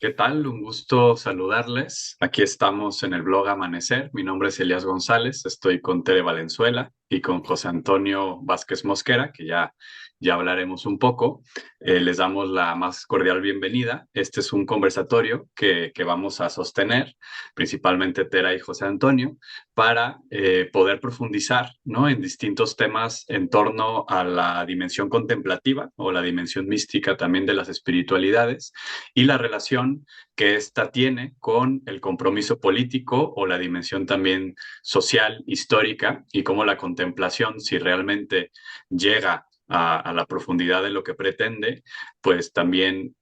¿Qué tal? Un gusto saludarles. Aquí estamos en el blog Amanecer. Mi nombre es Elías González. Estoy con Tere Valenzuela y con José Antonio Vázquez Mosquera, que ya hablaremos un poco. Les damos la más cordial bienvenida. Este es un conversatorio que vamos a sostener, principalmente Tere y José Antonio, para poder profundizar, ¿no?, en distintos temas en torno a la dimensión contemplativa o la dimensión mística también de las espiritualidades y la relación que ésta tiene con el compromiso político o la dimensión también social, histórica, y cómo la contemplación, si realmente llega a la profundidad de lo que pretende, pues también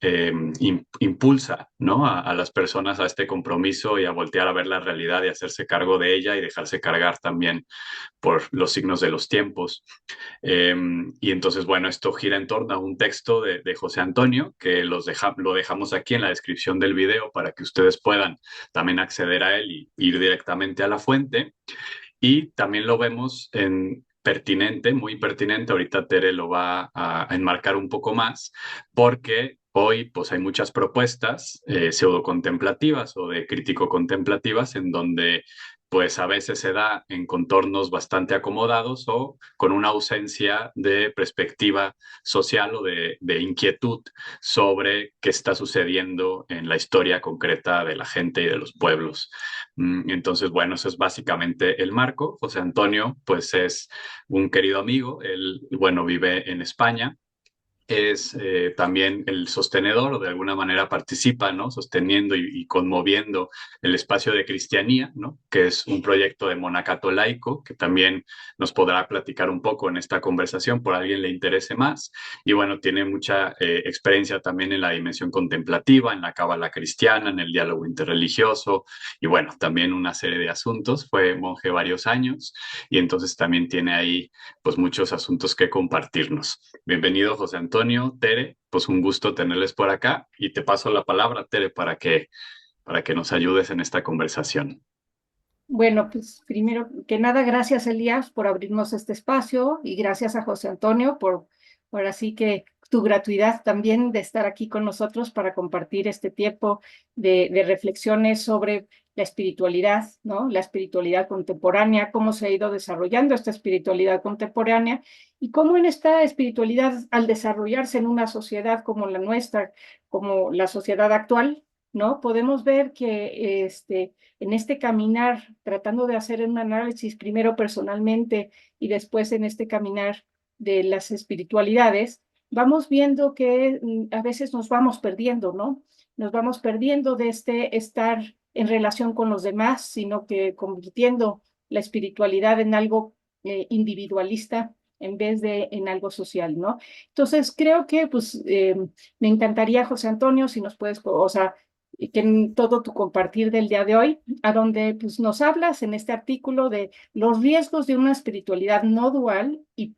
impulsa, ¿no?, a las personas a este compromiso y a voltear a ver la realidad y hacerse cargo de ella y dejarse cargar también por los signos de los tiempos. Eh, y entonces, bueno, esto gira en torno a un texto de José Antonio, que lo dejamos aquí en la descripción del video para que ustedes puedan también acceder a él y ir directamente a la fuente. Y también lo vemos en pertinente, muy pertinente, ahorita Tere lo va a enmarcar un poco más, porque hoy pues hay muchas propuestas pseudo-contemplativas o de crítico-contemplativas en donde pues a veces se da en contornos bastante acomodados o con una ausencia de perspectiva social o de inquietud sobre qué está sucediendo en la historia concreta de la gente y de los pueblos. Entonces, bueno, eso es básicamente el marco. José Antonio, pues es un querido amigo, él, bueno, vive en España, es también el sostenedor o de alguna manera participa, ¿no?, sosteniendo y conmoviendo el espacio de Cristianía, ¿no?, que es un proyecto de monacato laico que también nos podrá platicar un poco en esta conversación por alguien le interese más. Y bueno, tiene mucha experiencia también en la dimensión contemplativa, en la cábala cristiana, en el diálogo interreligioso y bueno, también una serie de asuntos. Fue monje varios años y entonces también tiene ahí pues muchos asuntos que compartirnos. Bienvenido, José Antonio, Tere, pues un gusto tenerles por acá y te paso la palabra, Tere, para que nos ayudes en esta conversación. Bueno, pues primero que nada, gracias Elías por abrirnos este espacio y gracias a José Antonio por así que tu gratuidad también de estar aquí con nosotros para compartir este tiempo de reflexiones sobre la espiritualidad, ¿no? La espiritualidad contemporánea, cómo se ha ido desarrollando esta espiritualidad contemporánea y cómo en esta espiritualidad, al desarrollarse en una sociedad como la nuestra, como la sociedad actual, ¿no? Podemos ver que en este caminar, tratando de hacer un análisis primero personalmente y después en este caminar de las espiritualidades, vamos viendo que a veces nos vamos perdiendo, ¿no? Nos vamos perdiendo de este estar en relación con los demás, sino que convirtiendo la espiritualidad en algo individualista en vez de en algo social, ¿no? Entonces, creo que pues me encantaría, José Antonio, si nos puedes, o sea, que en todo tu compartir del día de hoy, a donde pues, nos hablas en este artículo de los riesgos de una espiritualidad no dual y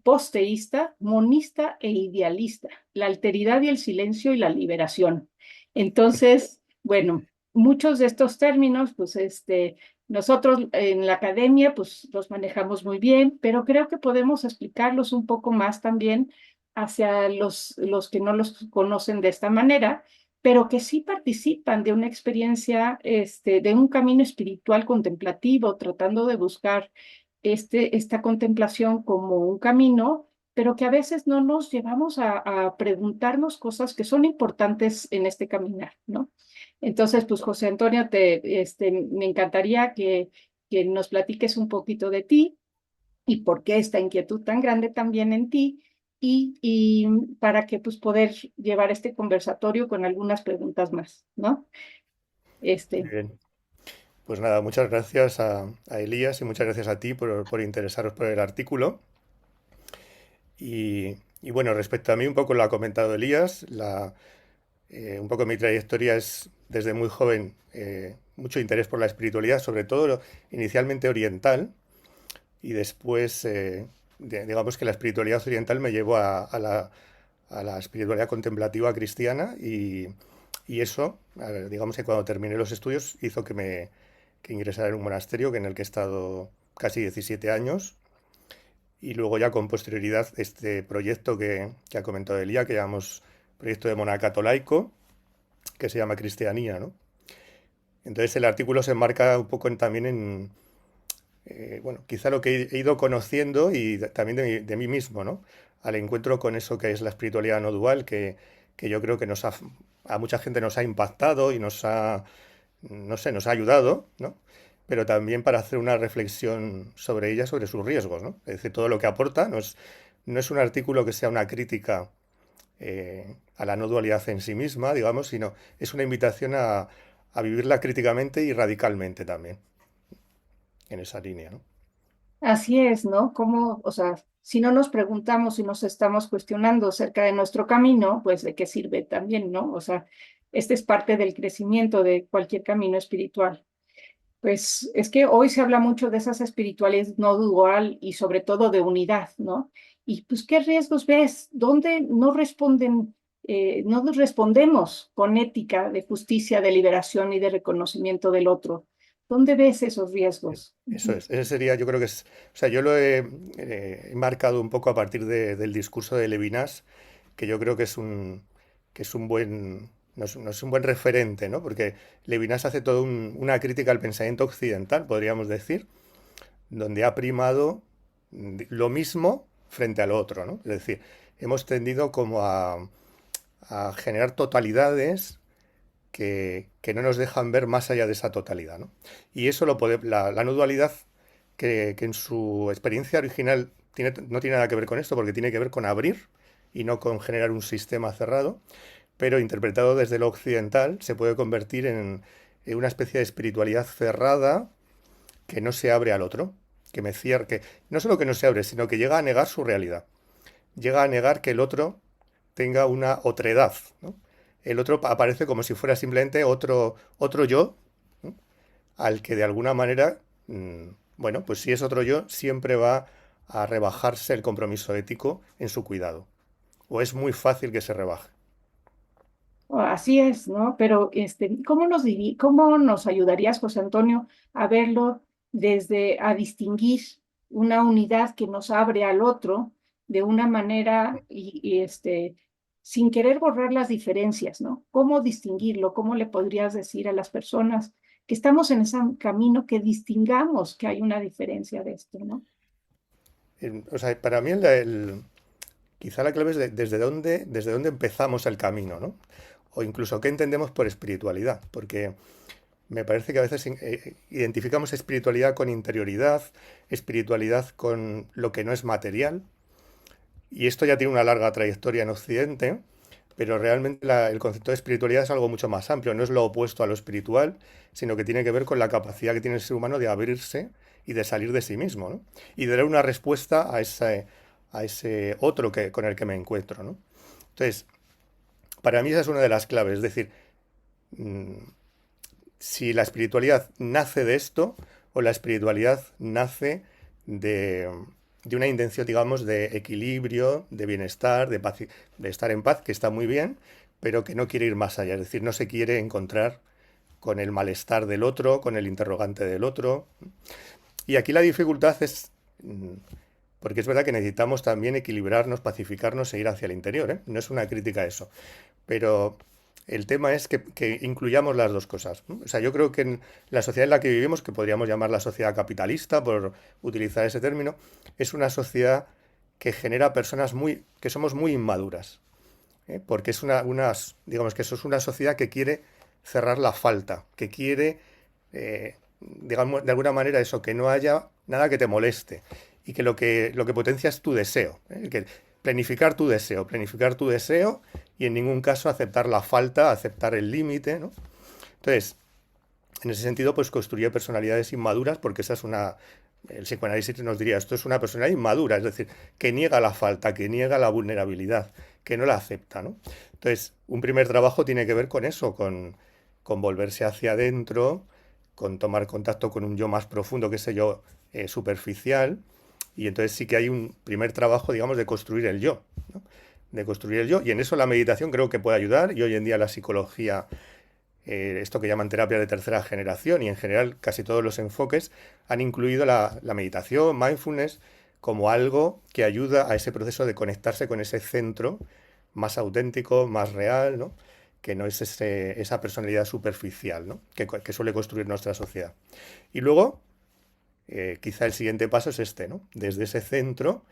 posteísta, monista e idealista, la alteridad y el silencio y la liberación. Entonces, bueno, muchos de estos términos, pues nosotros en la academia, pues los manejamos muy bien, pero creo que podemos explicarlos un poco más también hacia los que no los conocen de esta manera, pero que sí participan de una experiencia, de un camino espiritual contemplativo, tratando de buscar esta contemplación como un camino, pero que a veces no nos llevamos a preguntarnos cosas que son importantes en este caminar, ¿no? Entonces, pues José Antonio, me encantaría que nos platiques un poquito de ti y por qué esta inquietud tan grande también en ti y para que pues poder llevar este conversatorio con algunas preguntas más, ¿no? Muy Este, bien. Pues nada, muchas gracias a Elías y muchas gracias a ti por interesaros por el artículo. Y bueno, respecto a mí, un poco lo ha comentado Elías, un poco mi trayectoria es desde muy joven mucho interés por la espiritualidad, sobre todo inicialmente oriental, y después digamos que la espiritualidad oriental me llevó a la espiritualidad contemplativa cristiana y eso, digamos que cuando terminé los estudios hizo que ingresara en un monasterio en el que he estado casi 17 años y luego ya con posterioridad este proyecto que ha comentado Elía, que llamamos proyecto de monacato laico, que se llama Cristianía, ¿no? Entonces el artículo se enmarca un poco también en, bueno, quizá lo que he ido conociendo y también de mí mismo, ¿no? Al encuentro con eso que es la espiritualidad no dual, que yo creo que a mucha gente nos ha impactado y no sé, nos ha ayudado, ¿no? Pero también para hacer una reflexión sobre ella, sobre sus riesgos, ¿no? Es decir, todo lo que aporta no es un artículo que sea una crítica a la no dualidad en sí misma, digamos, sino es una invitación a vivirla críticamente y radicalmente también, en esa línea, ¿no? Así es, ¿no? Como, o sea, si no nos preguntamos y nos estamos cuestionando acerca de nuestro camino, pues de qué sirve también, ¿no? O sea, este es parte del crecimiento de cualquier camino espiritual. Pues es que hoy se habla mucho de esas espiritualidades no dual y sobre todo de unidad, ¿no? Y pues, ¿qué riesgos ves? ¿Dónde no nos respondemos con ética de justicia, de liberación y de reconocimiento del otro? ¿Dónde ves esos riesgos? Eso Ujú. es, ese sería, yo creo que es, o sea, yo lo he marcado un poco a partir del discurso de Levinas, que yo creo que es un buen, no es un buen referente, ¿no? Porque Levinas hace toda una crítica al pensamiento occidental, podríamos decir, donde ha primado lo mismo frente al otro, ¿no? Es decir, hemos tendido como a generar totalidades que no nos dejan ver más allá de esa totalidad, ¿no? Y eso la no dualidad, que en su experiencia original no tiene nada que ver con esto, porque tiene que ver con abrir y no con generar un sistema cerrado, pero interpretado desde lo occidental se puede convertir en una especie de espiritualidad cerrada que no se abre al otro, que me cierra, que no solo que no se abre, sino que llega a negar su realidad, llega a negar que el otro tenga una otredad, ¿no? El otro aparece como si fuera simplemente otro yo, ¿no? Al que de alguna manera, bueno, pues si es otro yo, siempre va a rebajarse el compromiso ético en su cuidado. O es muy fácil que se rebaje. Así es, ¿no? Pero cómo nos ayudarías, José Antonio, a verlo a distinguir una unidad que nos abre al otro de una manera sin querer borrar las diferencias, ¿no? ¿Cómo distinguirlo? ¿Cómo le podrías decir a las personas que estamos en ese camino que distingamos que hay una diferencia de esto, ¿no? O sea, para mí quizá la clave es desde dónde empezamos el camino, ¿no? O incluso qué entendemos por espiritualidad, porque me parece que a veces identificamos espiritualidad con interioridad, espiritualidad con lo que no es material, y esto ya tiene una larga trayectoria en Occidente, pero realmente el concepto de espiritualidad es algo mucho más amplio, no es lo opuesto a lo espiritual, sino que tiene que ver con la capacidad que tiene el ser humano de abrirse y de salir de sí mismo, ¿no? Y de dar una respuesta a ese otro con el que me encuentro, ¿no? Entonces, para mí esa es una de las claves, es decir, mm, si la espiritualidad nace de esto o la espiritualidad nace de, de una intención, digamos, de equilibrio, de bienestar, de estar en paz, que está muy bien, pero que no quiere ir más allá, es decir, no se quiere encontrar con el malestar del otro, con el interrogante del otro. Y aquí la dificultad es, porque es verdad que necesitamos también equilibrarnos, pacificarnos e ir hacia el interior, ¿eh? No es una crítica a eso, pero el tema es que incluyamos las dos cosas, ¿no? O sea, yo creo que en la sociedad en la que vivimos, que podríamos llamar la sociedad capitalista, por utilizar ese término, es una sociedad que genera personas que somos muy inmaduras, ¿eh? Porque es digamos que eso es una sociedad que quiere cerrar la falta, que quiere, digamos, de alguna manera eso, que no haya nada que te moleste y que lo que potencia es tu deseo, ¿eh? Que planificar tu deseo y en ningún caso aceptar la falta, aceptar el límite, ¿no? Entonces, en ese sentido, pues construye personalidades inmaduras porque esa es el psicoanálisis nos diría, esto es una personalidad inmadura, es decir, que niega la falta, que niega la vulnerabilidad, que no la acepta, ¿no? Entonces, un primer trabajo tiene que ver con eso, con volverse hacia adentro, con tomar contacto con un yo más profundo que ese yo superficial, y entonces sí que hay un primer trabajo, digamos, de construir el yo, ¿no? De construir el yo, y en eso la meditación creo que puede ayudar, y hoy en día la psicología, esto que llaman terapia de tercera generación, y en general casi todos los enfoques han incluido la meditación, mindfulness, como algo que ayuda a ese proceso de conectarse con ese centro más auténtico, más real, ¿no? que no es esa personalidad superficial, ¿no? que suele construir nuestra sociedad. Y luego, quizá el siguiente paso es este, ¿no? Desde ese centro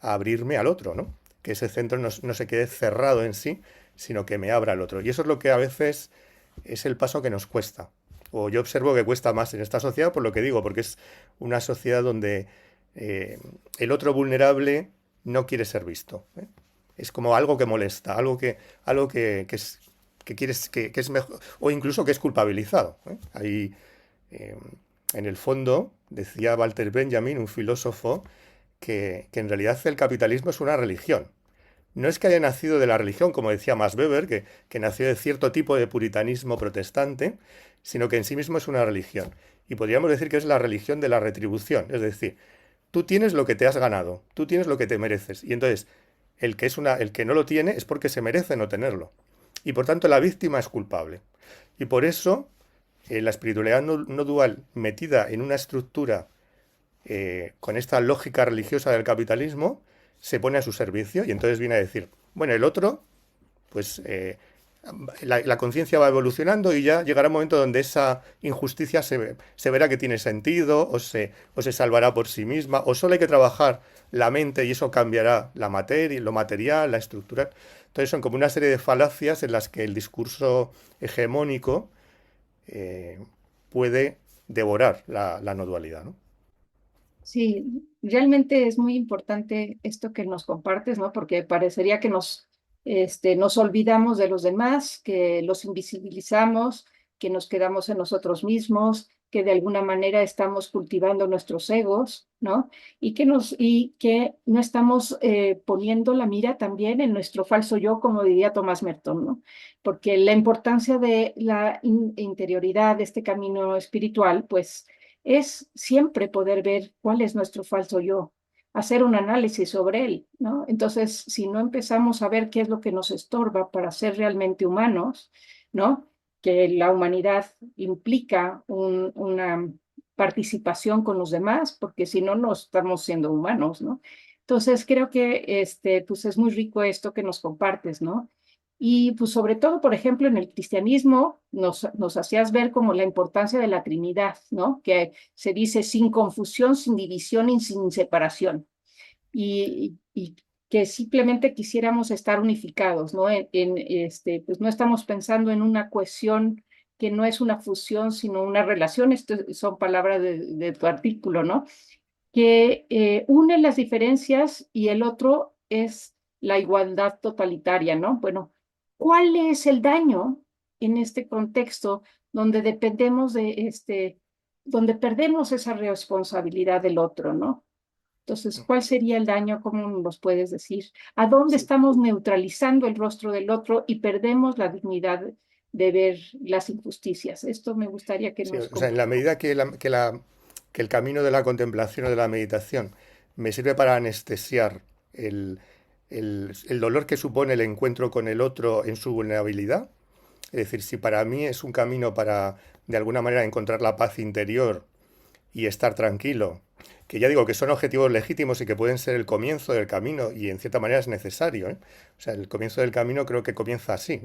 a abrirme al otro, ¿no? Que ese centro no se quede cerrado en sí, sino que me abra al otro. Y eso es lo que a veces es el paso que nos cuesta. O yo observo que cuesta más en esta sociedad por lo que digo, porque es una sociedad donde el otro vulnerable no quiere ser visto, ¿eh? Es como algo que molesta, que es mejor, o incluso que es culpabilizado, ¿eh? Ahí, eh, en el fondo, decía Walter Benjamin, un filósofo, que en realidad el capitalismo es una religión. No es que haya nacido de la religión, como decía Max Weber, que nació de cierto tipo de puritanismo protestante, sino que en sí mismo es una religión. Y podríamos decir que es la religión de la retribución. Es decir, tú tienes lo que te has ganado, tú tienes lo que te mereces. Y entonces, el que no lo tiene es porque se merece no tenerlo. Y por tanto, la víctima es culpable. Y por eso, la espiritualidad no dual, metida en una estructura con esta lógica religiosa del capitalismo, se pone a su servicio y entonces viene a decir, bueno, el otro, pues la conciencia va evolucionando y ya llegará un momento donde esa injusticia se verá que tiene sentido o se salvará por sí misma, o solo hay que trabajar la mente y eso cambiará la materia, lo material, la estructura. Entonces son como una serie de falacias en las que el discurso hegemónico eh, puede devorar la no dualidad, ¿no? Sí, realmente es muy importante esto que nos compartes, ¿no? Porque parecería que nos olvidamos de los demás, que los invisibilizamos, que nos quedamos en nosotros mismos, que de alguna manera estamos cultivando nuestros egos, ¿no? Y que no estamos poniendo la mira también en nuestro falso yo, como diría Thomas Merton, ¿no? Porque la importancia de la interioridad, de este camino espiritual, pues es siempre poder ver cuál es nuestro falso yo, hacer un análisis sobre él, ¿no? Entonces, si no empezamos a ver qué es lo que nos estorba para ser realmente humanos, ¿no? Que la humanidad implica una participación con los demás, porque si no, no estamos siendo humanos, ¿no? Entonces, creo que pues es muy rico esto que nos compartes, ¿no? Y pues sobre todo, por ejemplo, en el cristianismo nos hacías ver como la importancia de la Trinidad, ¿no? Que se dice sin confusión, sin división y sin separación. Y que simplemente quisiéramos estar unificados, ¿no? Pues no estamos pensando en una cohesión que no es una fusión, sino una relación. Esto son palabras de tu artículo, ¿no? Que une las diferencias y el otro es la igualdad totalitaria, ¿no? Bueno, ¿cuál es el daño en este contexto donde dependemos donde perdemos esa responsabilidad del otro, ¿no? Entonces, ¿cuál sería el daño? ¿Cómo nos puedes decir? ¿A dónde Sí, estamos neutralizando el rostro del otro y perdemos la dignidad de ver las injusticias? Esto me gustaría que sí, nos o sea, en la compartas. medida que el camino de la contemplación o de la meditación me sirve para anestesiar el dolor que supone el encuentro con el otro en su vulnerabilidad, es decir, si para mí es un camino para, de alguna manera, encontrar la paz interior y estar tranquilo, que ya digo que son objetivos legítimos y que pueden ser el comienzo del camino y en cierta manera es necesario, ¿eh? O sea, el comienzo del camino creo que comienza así,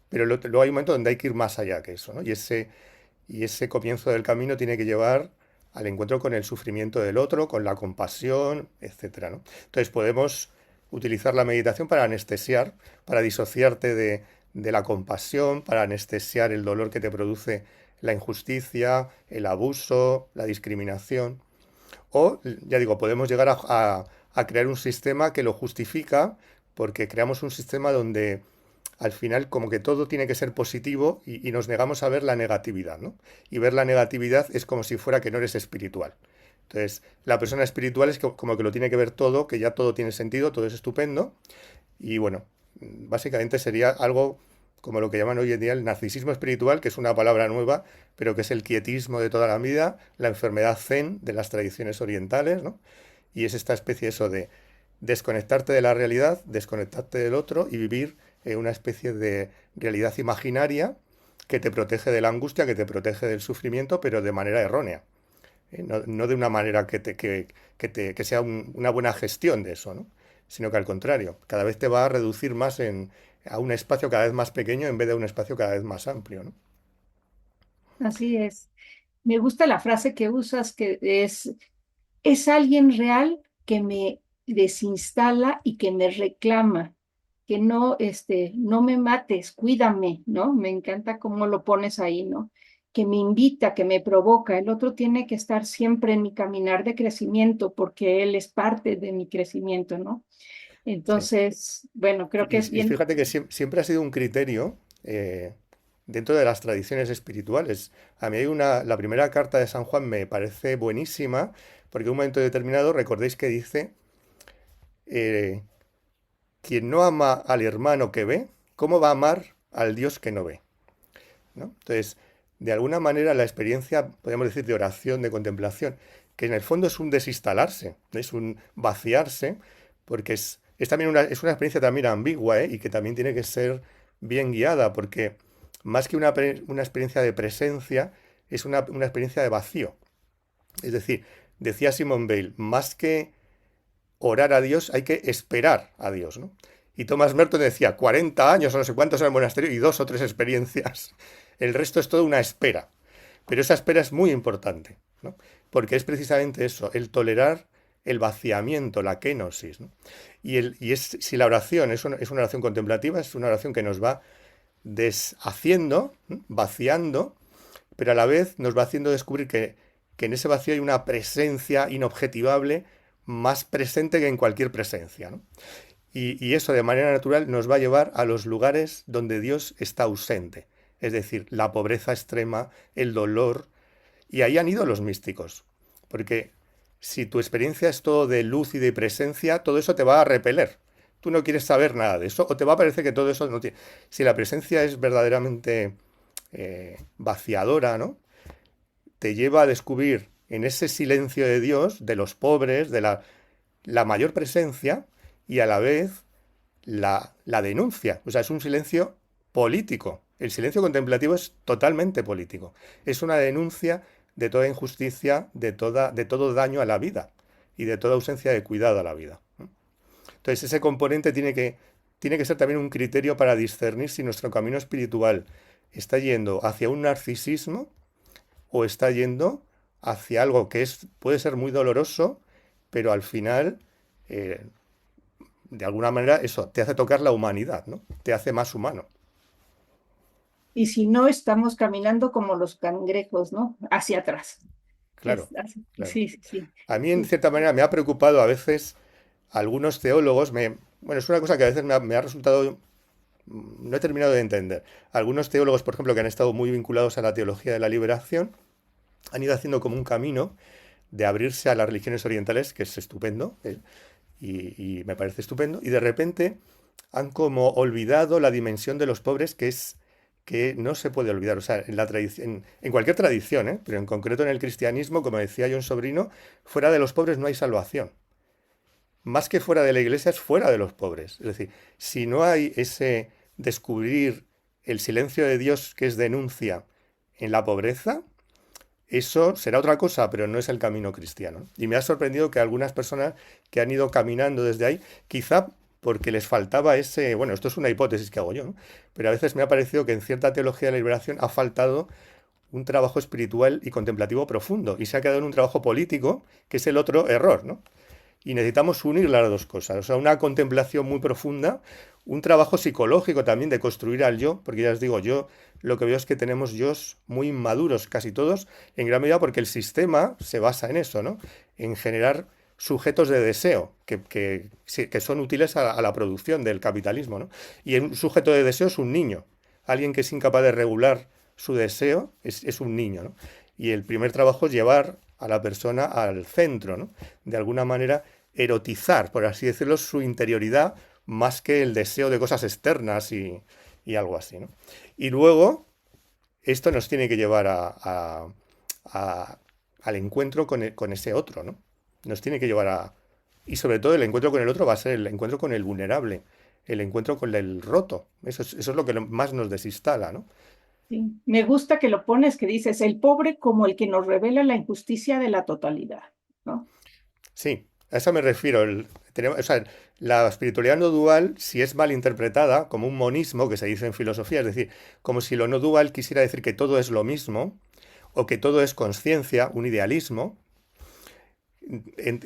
pero luego hay un momento donde hay que ir más allá que eso, ¿no? Y ese comienzo del camino tiene que llevar al encuentro con el sufrimiento del otro, con la compasión, etcétera, ¿no? Entonces podemos utilizar la meditación para anestesiar, para disociarte de la compasión, para anestesiar el dolor que te produce la injusticia, el abuso, la discriminación. O, ya digo, podemos llegar a crear un sistema que lo justifica porque creamos un sistema donde al final como que todo tiene que ser positivo y nos negamos a ver la negatividad, ¿no? Y ver la negatividad es como si fuera que no eres espiritual. Entonces, la persona espiritual es como que lo tiene que ver todo, que ya todo tiene sentido, todo es estupendo. Y bueno, básicamente sería algo como lo que llaman hoy en día el narcisismo espiritual, que es una palabra nueva, pero que es el quietismo de toda la vida, la enfermedad zen de las tradiciones orientales, ¿no? Y es esta especie eso de desconectarte de la realidad, desconectarte del otro y vivir una especie de realidad imaginaria que te protege de la angustia, que te protege del sufrimiento, pero de manera errónea. No de una manera que sea una buena gestión de eso, ¿no? Sino que al contrario, cada vez te va a reducir más a un espacio cada vez más pequeño en vez de a un espacio cada vez más amplio, ¿no? Así es. Me gusta la frase que usas, que es alguien real que me desinstala y que me reclama, que no, no me mates, cuídame, ¿no? Me encanta cómo lo pones ahí, ¿no? Que me invita, que me provoca. El otro tiene que estar siempre en mi caminar de crecimiento porque él es parte de mi crecimiento, ¿no? Sí. Entonces, bueno, creo que es Y bien. fíjate que siempre ha sido un criterio dentro de las tradiciones espirituales. A mí la primera carta de San Juan me parece buenísima, porque en un momento determinado recordéis que dice, eh, quien no ama al hermano que ve, ¿cómo va a amar al Dios que no ve? ¿No? Entonces, de alguna manera la experiencia, podríamos decir, de oración, de contemplación, que en el fondo es un desinstalarse, es un vaciarse, porque es también es una experiencia también ambigua, ¿eh? Y que también tiene que ser bien guiada, porque más que una experiencia de presencia, es una experiencia de vacío. Es decir, decía Simone Weil, más que orar a Dios, hay que esperar a Dios, ¿no? Y Thomas Merton decía 40 años o no sé cuántos en el monasterio y 2 o 3 experiencias. El resto es toda una espera. Pero esa espera es muy importante, ¿no? Porque es precisamente eso, el tolerar el vaciamiento, la kenosis, ¿no? Si la oración es una oración contemplativa, es una oración que nos va deshaciendo, ¿no? Vaciando, pero a la vez nos va haciendo descubrir que en ese vacío hay una presencia inobjetivable más presente que en cualquier presencia, ¿no? Y eso de manera natural nos va a llevar a los lugares donde Dios está ausente, es decir, la pobreza extrema, el dolor, y ahí han ido los místicos, porque si tu experiencia es todo de luz y de presencia, todo eso te va a repeler. Tú no quieres saber nada de eso, o te va a parecer que todo eso no tiene. Si la presencia es verdaderamente vaciadora, ¿no? Te lleva a descubrir en ese silencio de Dios, de los pobres, de la mayor presencia y a la vez la denuncia. O sea, es un silencio político. El silencio contemplativo es totalmente político. Es una denuncia de toda injusticia, de todo daño a la vida y de toda ausencia de cuidado a la vida. Entonces, ese componente tiene que ser también un criterio para discernir si nuestro camino espiritual está yendo hacia un narcisismo o está yendo hacia algo que puede ser muy doloroso, pero al final, eh, de alguna manera, eso te hace tocar la humanidad, ¿no? Te hace más humano. Y si no, estamos caminando como los cangrejos, ¿no? Hacia atrás. Claro, claro. Sí, sí, sí. A mí, en Sí. cierta manera, me ha preocupado a veces algunos teólogos, bueno, es una cosa que a veces me ha resultado, no he terminado de entender. Algunos teólogos, por ejemplo, que han estado muy vinculados a la teología de la liberación, han ido haciendo como un camino de abrirse a las religiones orientales, que es estupendo, y me parece estupendo, y de repente han como olvidado la dimensión de los pobres, que no se puede olvidar. O sea, en cualquier tradición, ¿eh? Pero en concreto en el cristianismo, como decía John Sobrino, fuera de los pobres no hay salvación. Más que fuera de la iglesia es fuera de los pobres. Es decir, si no hay ese descubrir el silencio de Dios que es denuncia en la pobreza, eso será otra cosa, pero no es el camino cristiano. Y me ha sorprendido que algunas personas que han ido caminando desde ahí, quizá porque les faltaba ese, bueno, esto es una hipótesis que hago yo, ¿no? Pero a veces me ha parecido que en cierta teología de la liberación ha faltado un trabajo espiritual y contemplativo profundo y se ha quedado en un trabajo político, que es el otro error, ¿no? Y necesitamos unir las dos cosas, o sea, una contemplación muy profunda, un trabajo psicológico también de construir al yo, porque ya os digo, yo lo que veo es que tenemos yos muy inmaduros, casi todos, en gran medida porque el sistema se basa en eso, ¿no? En generar sujetos de deseo que son útiles a la producción del capitalismo, ¿no? Y un sujeto de deseo es un niño, alguien que es incapaz de regular su deseo es un niño, ¿no? Y el primer trabajo es llevar a la persona al centro, ¿no? De alguna manera erotizar, por así decirlo, su interioridad más que el deseo de cosas externas y algo así, ¿no? Y luego, esto nos tiene que llevar al encuentro con ese otro, ¿no? Nos tiene que llevar a... Y sobre todo el encuentro con el otro va a ser el encuentro con el vulnerable, el encuentro con el roto. Eso es lo que más nos desinstala, ¿no? Sí. Me gusta que lo pones, que dices, el pobre como el que nos revela la injusticia de la totalidad, ¿no? Sí, a eso me refiero. O sea, la espiritualidad no dual, si es mal interpretada como un monismo que se dice en filosofía, es decir, como si lo no dual quisiera decir que todo es lo mismo o que todo es conciencia, un idealismo,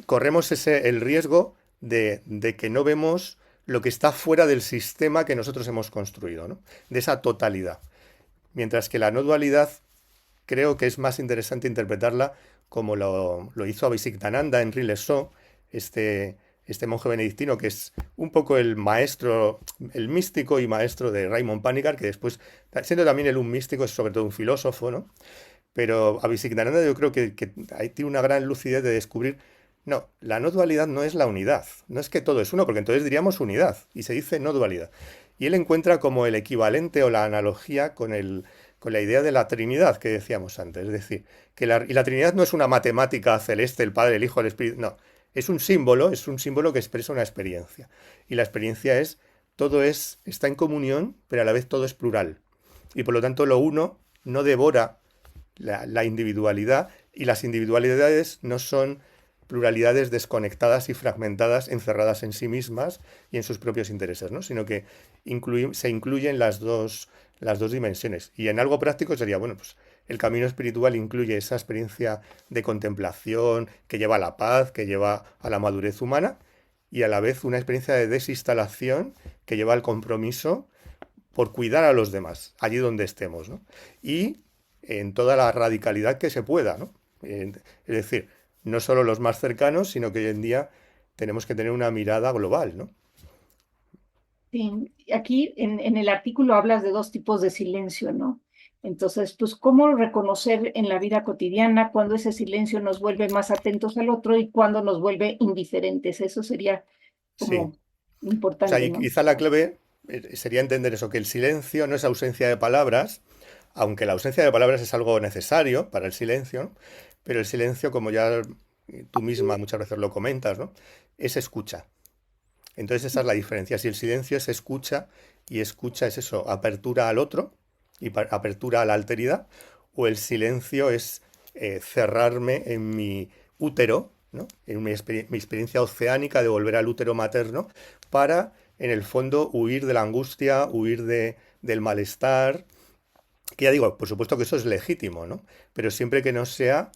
corremos el riesgo de que no vemos lo que está fuera del sistema que nosotros hemos construido, ¿no? De esa totalidad. Mientras que la no dualidad creo que es más interesante interpretarla como lo hizo Abhisigyananda en Rilesó, este monje benedictino que es un poco el maestro, el místico y maestro de Raymond Panikkar, que después, siendo también él un místico, es sobre todo un filósofo, ¿no? Pero Abhisigyananda yo creo que ahí tiene una gran lucidez de descubrir, no, la no dualidad no es la unidad, no es que todo es uno, porque entonces diríamos unidad, y se dice no dualidad. Y él encuentra como el equivalente o la analogía con la idea de la Trinidad que decíamos antes, es decir, y la Trinidad no es una matemática celeste, el Padre, el Hijo, el Espíritu, no, es un símbolo que expresa una experiencia. Y la experiencia es, está en comunión, pero a la vez todo es plural. Y por lo tanto lo uno no devora la individualidad y las individualidades no son pluralidades desconectadas y fragmentadas, encerradas en sí mismas y en sus propios intereses, ¿no? Sino que se incluyen las dos dimensiones. Y en algo práctico sería, bueno, pues el camino espiritual incluye esa experiencia de contemplación que lleva a la paz, que lleva a la madurez humana y a la vez una experiencia de desinstalación que lleva al compromiso por cuidar a los demás, allí donde estemos, ¿no? Y en toda la radicalidad que se pueda, ¿no? Es decir, no solo los más cercanos, sino que hoy en día tenemos que tener una mirada global, ¿no? Sí, aquí en el artículo hablas de dos tipos de silencio, ¿no? Entonces, pues, ¿cómo reconocer en la vida cotidiana cuando ese silencio nos vuelve más atentos al otro y cuando nos vuelve indiferentes? Eso sería Sí. como O sea, importante, y ¿no? quizá la clave sería entender eso, que el silencio no es ausencia de palabras, aunque la ausencia de palabras es algo necesario para el silencio, ¿no? Pero el silencio, como ya tú misma muchas veces lo comentas, ¿no? Es escucha. Entonces esa es la diferencia. Si el silencio es escucha, y escucha es eso, apertura al otro y apertura a la alteridad, o el silencio es cerrarme en mi útero, ¿no? En mi experiencia oceánica de volver al útero materno, para, en el fondo, huir de la angustia, del malestar. Que ya digo, por supuesto que eso es legítimo, ¿no? Pero siempre que no sea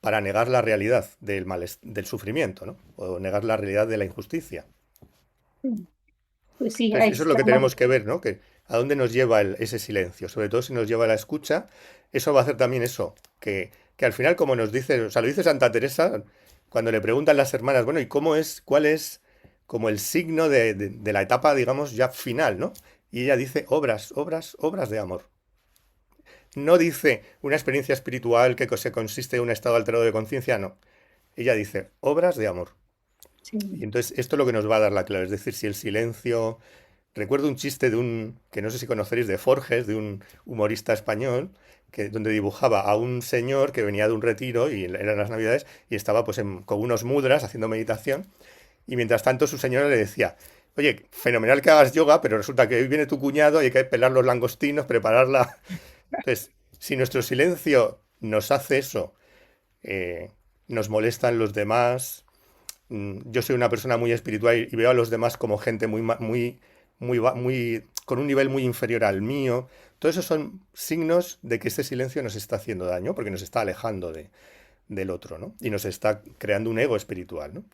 para negar la realidad del sufrimiento, ¿no? O negar la realidad de la injusticia. Sí. Pues sí, Entonces, ahí eso es lo que estamos. tenemos que ver, ¿no? Que a dónde nos lleva ese silencio, sobre todo si nos lleva a la escucha, eso va a hacer también eso, que al final, como nos dice, o sea, lo dice Santa Teresa, cuando le preguntan las hermanas, bueno, ¿y cuál es como el signo de la etapa, digamos, ya final, ¿no? Y ella dice obras, obras, obras de amor. No dice una experiencia espiritual que se consiste en un estado alterado de conciencia, no. Ella dice obras de amor. Y Sí. entonces esto es lo que nos va a dar la clave, es decir, si el silencio. Recuerdo un chiste que no sé si conoceréis, de Forges, de un humorista español, donde dibujaba a un señor que venía de un retiro y eran las Navidades y estaba pues con unos mudras haciendo meditación y mientras tanto su señora le decía, oye, fenomenal que hagas yoga, pero resulta que hoy viene tu cuñado y hay que pelar los langostinos, prepararla. Entonces, si nuestro silencio nos hace eso, eh, nos molestan los demás, yo soy una persona muy espiritual y veo a los demás como gente muy, con un nivel muy inferior al mío. Todos esos son signos de que este silencio nos está haciendo daño, porque nos está alejando del otro, ¿no? Y nos está creando un ego espiritual, ¿no?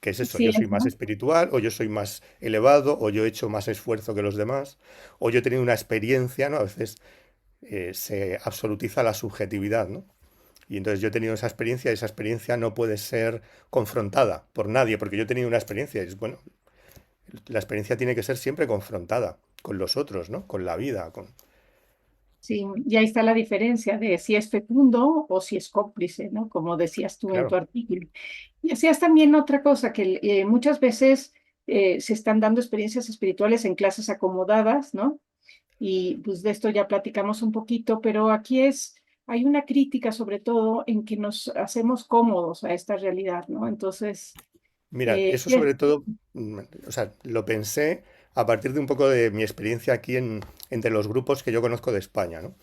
¿Qué es eso? Sí Yo soy es, más ¿no? espiritual, o yo soy más elevado, o yo he hecho más esfuerzo que los demás, o yo he tenido una experiencia, ¿no? A veces se absolutiza la subjetividad, ¿no? Y entonces yo he tenido esa experiencia y esa experiencia no puede ser confrontada por nadie, porque yo he tenido una experiencia. Y es, bueno, la experiencia tiene que ser siempre confrontada con los otros, ¿no? Con la vida, con. Sí, y ahí está la diferencia de si es fecundo o si es cómplice, ¿no? Como decías tú en tu Claro. artículo. Y hacías también otra cosa, que muchas veces se están dando experiencias espirituales en clases acomodadas, ¿no? Y pues de esto ya platicamos un poquito, pero aquí hay una crítica sobre todo en que nos hacemos cómodos a esta realidad, ¿no? Entonces, Mira, eso y es- sobre todo, o sea, lo pensé a partir de un poco de mi experiencia aquí entre los grupos que yo conozco de España, ¿no?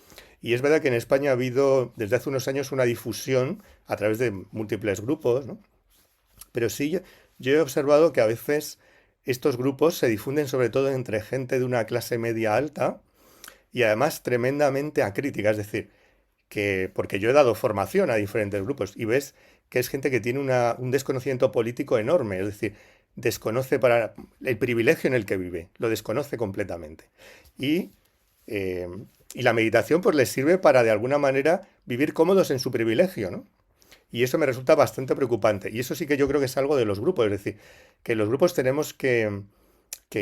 Y es verdad que en España ha habido desde hace unos años una difusión a través de múltiples grupos, ¿no? Pero sí, yo he observado que a veces estos grupos se difunden sobre todo entre gente de una clase media alta y además tremendamente acrítica, es decir, que porque yo he dado formación a diferentes grupos y ves que es gente que tiene un desconocimiento político enorme, es decir, desconoce para el privilegio en el que vive, lo desconoce completamente. Y, eh, y la meditación pues les sirve para de alguna manera vivir cómodos en su privilegio, ¿no? Y eso me resulta bastante preocupante. Y eso sí que yo creo que es algo de los grupos, es decir, que los grupos tenemos que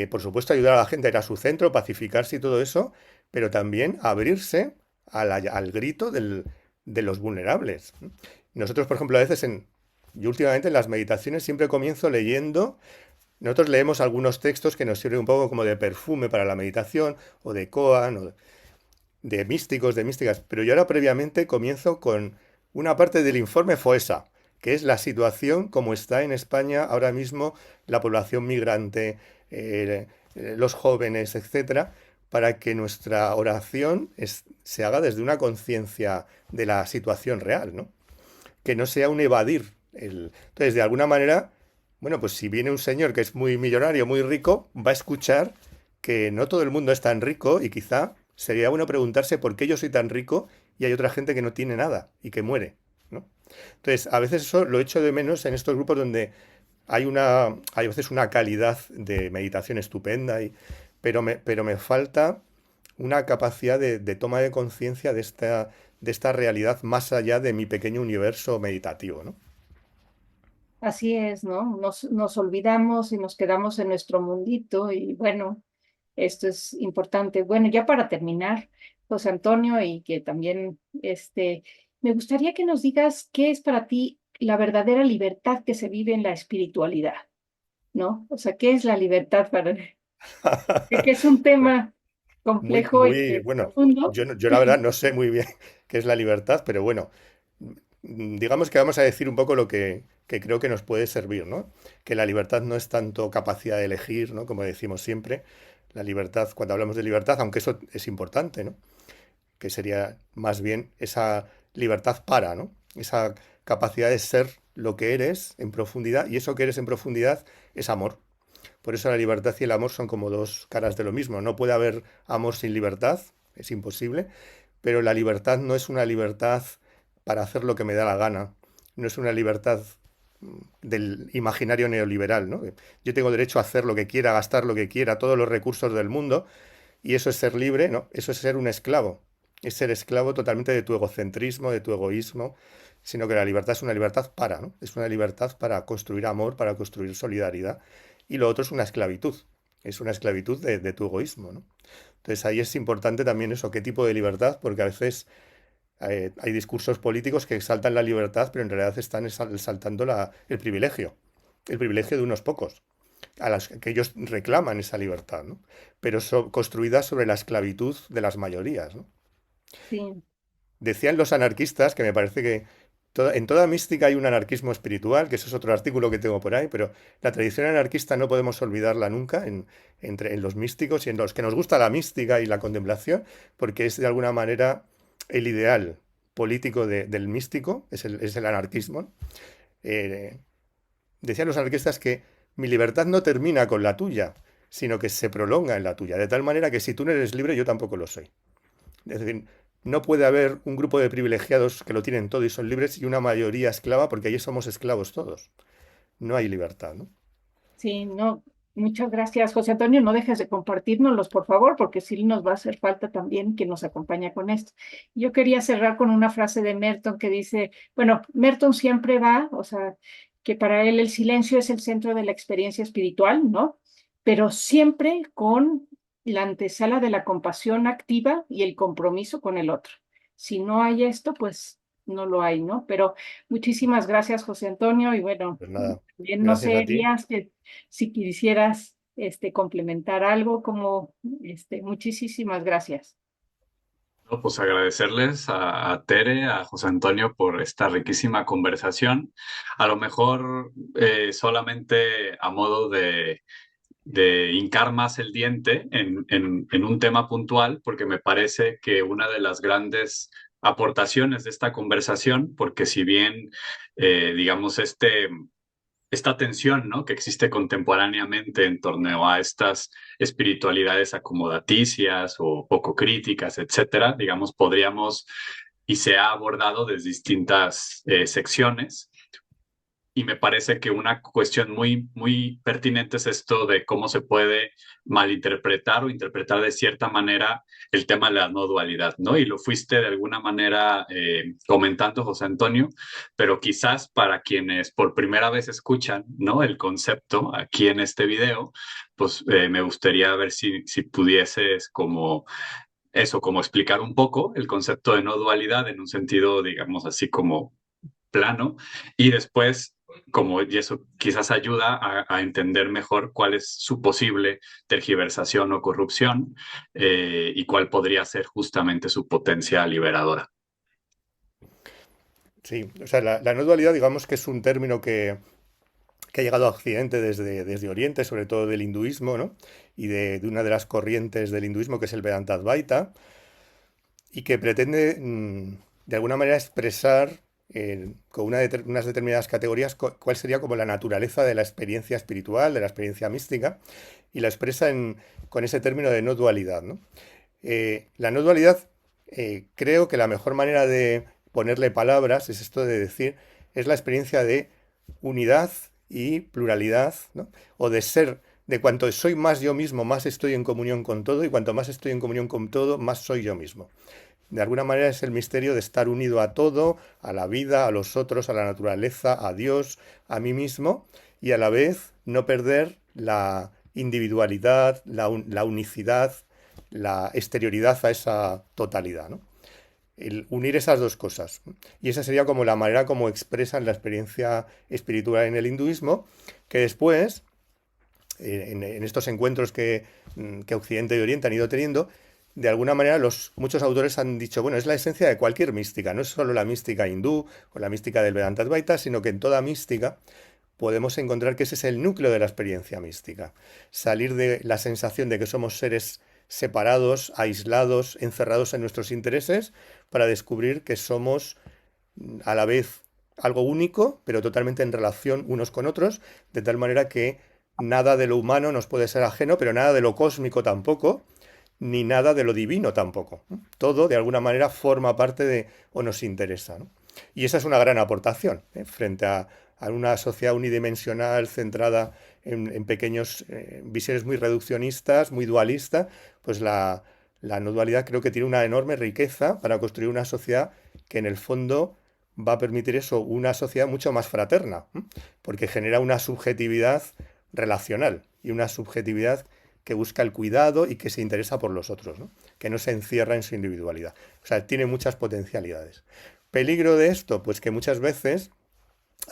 por supuesto, ayudar a la gente a ir a su centro, pacificarse y todo eso, pero también abrirse al grito de los vulnerables. Nosotros, por ejemplo, a veces yo últimamente en las meditaciones siempre comienzo leyendo. Nosotros leemos algunos textos que nos sirven un poco como de perfume para la meditación, o de koan, o de místicos, de místicas, pero yo ahora previamente comienzo con una parte del informe FOESA, que es la situación como está en España ahora mismo, la población migrante, los jóvenes, etcétera, para que nuestra oración se haga desde una conciencia de la situación real, ¿no? Que no sea un evadir. Entonces, de alguna manera, bueno, pues si viene un señor que es muy millonario, muy rico, va a escuchar que no todo el mundo es tan rico y quizá sería bueno preguntarse por qué yo soy tan rico y hay otra gente que no tiene nada y que muere, ¿no? Entonces, a veces eso lo echo de menos en estos grupos donde hay a veces una calidad de meditación estupenda, pero me falta una capacidad de toma de conciencia de esta realidad más allá de mi pequeño universo meditativo, ¿no? Así es, ¿no? Nos olvidamos y nos quedamos en nuestro mundito y bueno, esto es importante. Bueno, ya para terminar, José Antonio, y que también, me gustaría que nos digas qué es para ti la verdadera libertad que se vive en la espiritualidad, ¿no? O sea, ¿qué es la libertad para, que es un tema complejo y que es Bueno, profundo? yo la verdad no sé muy bien qué es la libertad, pero bueno, digamos que vamos a decir un poco lo que creo que nos puede servir, ¿no? Que la libertad no es tanto capacidad de elegir, ¿no? Como decimos siempre, la libertad, cuando hablamos de libertad, aunque eso es importante, ¿no? Que sería más bien esa libertad para, ¿no? Esa capacidad de ser lo que eres en profundidad, y eso que eres en profundidad es amor. Por eso la libertad y el amor son como dos caras de lo mismo. No puede haber amor sin libertad, es imposible, pero la libertad no es una libertad para hacer lo que me da la gana, no es una libertad del imaginario neoliberal, ¿no? Yo tengo derecho a hacer lo que quiera, gastar lo que quiera, todos los recursos del mundo, y eso es ser libre, ¿no? Eso es ser un esclavo, es ser esclavo totalmente de tu egocentrismo, de tu egoísmo, sino que la libertad es una libertad para, ¿no? Es una libertad para construir amor, para construir solidaridad, y lo otro es una esclavitud de tu egoísmo, ¿no? Entonces ahí es importante también eso, qué tipo de libertad, porque a veces hay discursos políticos que exaltan la libertad, pero en realidad están exaltando el privilegio de unos pocos, a las que ellos reclaman esa libertad, ¿no? Pero construida sobre la esclavitud de las mayorías, ¿no? Sí, Decían los anarquistas, que me parece que en toda mística hay un anarquismo espiritual, que eso es otro artículo que tengo por ahí, pero la tradición anarquista no podemos olvidarla nunca en los místicos y en los que nos gusta la mística y la contemplación, porque es de alguna manera el ideal político del místico, es el anarquismo, ¿no? Eh, Decían los anarquistas que mi libertad no termina con la tuya, sino que se prolonga en la tuya, de tal manera que si tú no eres libre, yo tampoco lo soy. Es decir, no puede haber un grupo de privilegiados que lo tienen todo y son libres y una mayoría esclava, porque allí somos esclavos todos. No hay libertad, ¿no? sí, no. Muchas gracias, José Antonio. No dejes de compartírnoslos, por favor, porque sí nos va a hacer falta también que nos acompañe con esto. Yo quería cerrar con una frase de Merton que dice, bueno, Merton siempre va, o sea, que para él el silencio es el centro de la experiencia espiritual, ¿no? Pero siempre con la antesala de la compasión activa y el compromiso con el otro. Si no hay esto, pues no lo hay, ¿no? Pero muchísimas gracias, José Antonio, y bueno, Pues nada, también no gracias sé, a ti. Elías, que si quisieras complementar algo, como muchísimas gracias. No, pues agradecerles a Tere, a José Antonio por esta riquísima conversación. A lo mejor solamente a modo de hincar más el diente en un tema puntual, porque me parece que una de las grandes aportaciones de esta conversación, porque si bien, digamos, esta tensión, ¿no?, que existe contemporáneamente en torno a estas espiritualidades acomodaticias o poco críticas, etcétera. Digamos, podríamos, y se ha abordado desde distintas secciones. Y me parece que una cuestión muy pertinente es esto de cómo se puede malinterpretar o interpretar de cierta manera el tema de la no dualidad, ¿no? Y lo fuiste de alguna manera comentando, José Antonio, pero quizás para quienes por primera vez escuchan, ¿no?, el concepto aquí en este video, pues me gustaría ver si pudieses como eso, como explicar un poco el concepto de no dualidad en un sentido, digamos así, como plano, y después, como y eso quizás ayuda a entender mejor cuál es su posible tergiversación o corrupción, y cuál podría ser justamente su potencia liberadora. Sí, o sea, la no dualidad, digamos que es un término que ha llegado a Occidente desde Oriente, sobre todo del hinduismo, ¿no? Y de una de las corrientes del hinduismo, que es el Vedanta Advaita, y que pretende, de alguna manera, expresar con unas determinadas categorías cuál sería como la naturaleza de la experiencia espiritual, de la experiencia mística, y la expresa con ese término de no dualidad, ¿no? La no dualidad, creo que la mejor manera de ponerle palabras es esto de decir, es la experiencia de unidad y pluralidad, ¿no? O de ser, de cuanto soy más yo mismo, más estoy en comunión con todo, y cuanto más estoy en comunión con todo, más soy yo mismo. De alguna manera es el misterio de estar unido a todo, a la vida, a los otros, a la naturaleza, a Dios, a mí mismo, y a la vez no perder la individualidad, la unicidad, la exterioridad a esa totalidad, ¿no? El unir esas dos cosas. Y esa sería como la manera como expresan la experiencia espiritual en el hinduismo, que después, en estos encuentros que Occidente y Oriente han ido teniendo, de alguna manera muchos autores han dicho, bueno, es la esencia de cualquier mística, no es solo la mística hindú o la mística del Vedanta Advaita, sino que en toda mística podemos encontrar que ese es el núcleo de la experiencia mística. Salir de la sensación de que somos seres separados, aislados, encerrados en nuestros intereses, para descubrir que somos a la vez algo único, pero totalmente en relación unos con otros, de tal manera que nada de lo humano nos puede ser ajeno, pero nada de lo cósmico tampoco, ni nada de lo divino tampoco. Todo, de alguna manera, forma parte de o nos interesa, ¿no? Y esa es una gran aportación, frente a una sociedad unidimensional centrada en pequeños visiones muy reduccionistas, muy dualistas, pues la no dualidad creo que tiene una enorme riqueza para construir una sociedad que en el fondo va a permitir eso, una sociedad mucho más fraterna, porque genera una subjetividad relacional y una subjetividad que busca el cuidado y que se interesa por los otros, ¿no? Que no se encierra en su individualidad. O sea, tiene muchas potencialidades. Peligro de esto, pues que muchas veces,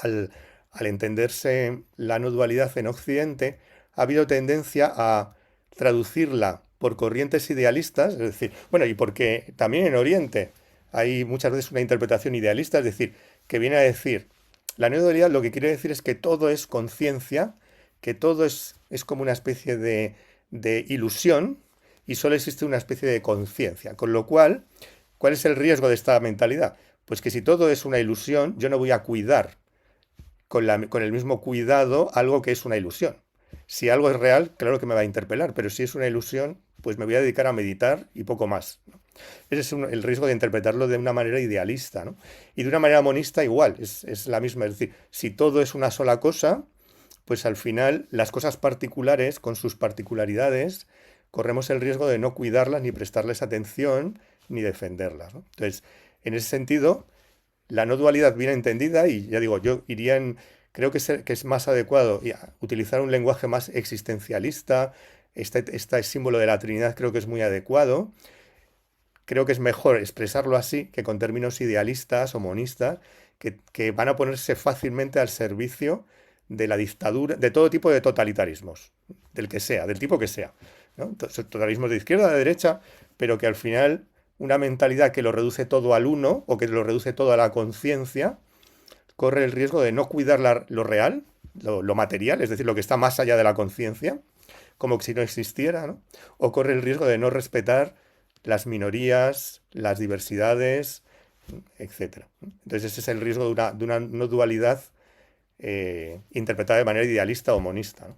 al entenderse la no dualidad en Occidente, ha habido tendencia a traducirla por corrientes idealistas, es decir, bueno, y porque también en Oriente hay muchas veces una interpretación idealista, es decir, que viene a decir, la no dualidad lo que quiere decir es que todo es conciencia, que todo es como una especie de ilusión y solo existe una especie de conciencia. Con lo cual, ¿cuál es el riesgo de esta mentalidad? Pues que si todo es una ilusión, yo no voy a cuidar con el mismo cuidado algo que es una ilusión. Si algo es real, claro que me va a interpelar, pero si es una ilusión, pues me voy a dedicar a meditar y poco más, ¿no? Ese es el riesgo de interpretarlo de una manera idealista, ¿no? Y de una manera monista igual, es la misma. Es decir, si todo es una sola cosa, pues al final las cosas particulares, con sus particularidades, corremos el riesgo de no cuidarlas, ni prestarles atención, ni defenderlas, ¿no? Entonces, en ese sentido, la no dualidad bien entendida, y ya digo, yo iría creo que es más adecuado utilizar un lenguaje más existencialista, este símbolo de la Trinidad creo que es muy adecuado, creo que es mejor expresarlo así que con términos idealistas o monistas, que van a ponerse fácilmente al servicio de la dictadura, de todo tipo de totalitarismos, del que sea, del tipo que sea, ¿no? Totalitarismos de izquierda, de derecha, pero que al final una mentalidad que lo reduce todo al uno o que lo reduce todo a la conciencia, corre el riesgo de no cuidar lo real, lo material, es decir, lo que está más allá de la conciencia, como si no existiera, ¿no? O corre el riesgo de no respetar las minorías, las diversidades, etcétera. Entonces ese es el riesgo de una no dualidad interpretada de manera idealista o monista, ¿no?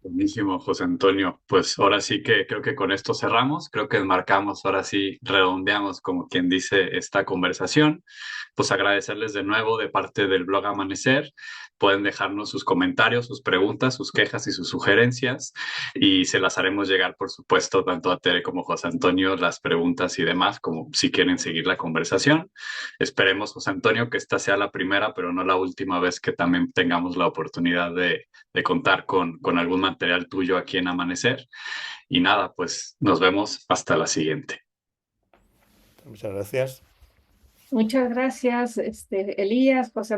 Buenísimo, José Antonio. Pues ahora sí que creo que con esto cerramos, creo que enmarcamos, ahora sí redondeamos como quien dice esta conversación. Pues agradecerles de nuevo de parte del blog Amanecer. Pueden dejarnos sus comentarios, sus preguntas, sus quejas y sus sugerencias y se las haremos llegar, por supuesto, tanto a Tere como a José Antonio, las preguntas y demás, como si quieren seguir la conversación. Esperemos, José Antonio, que esta sea la primera, pero no la última vez que también tengamos la oportunidad de contar con algún material tuyo aquí en Amanecer. Y nada, pues nos vemos hasta la siguiente. Muchas gracias. Muchas gracias, Elías, José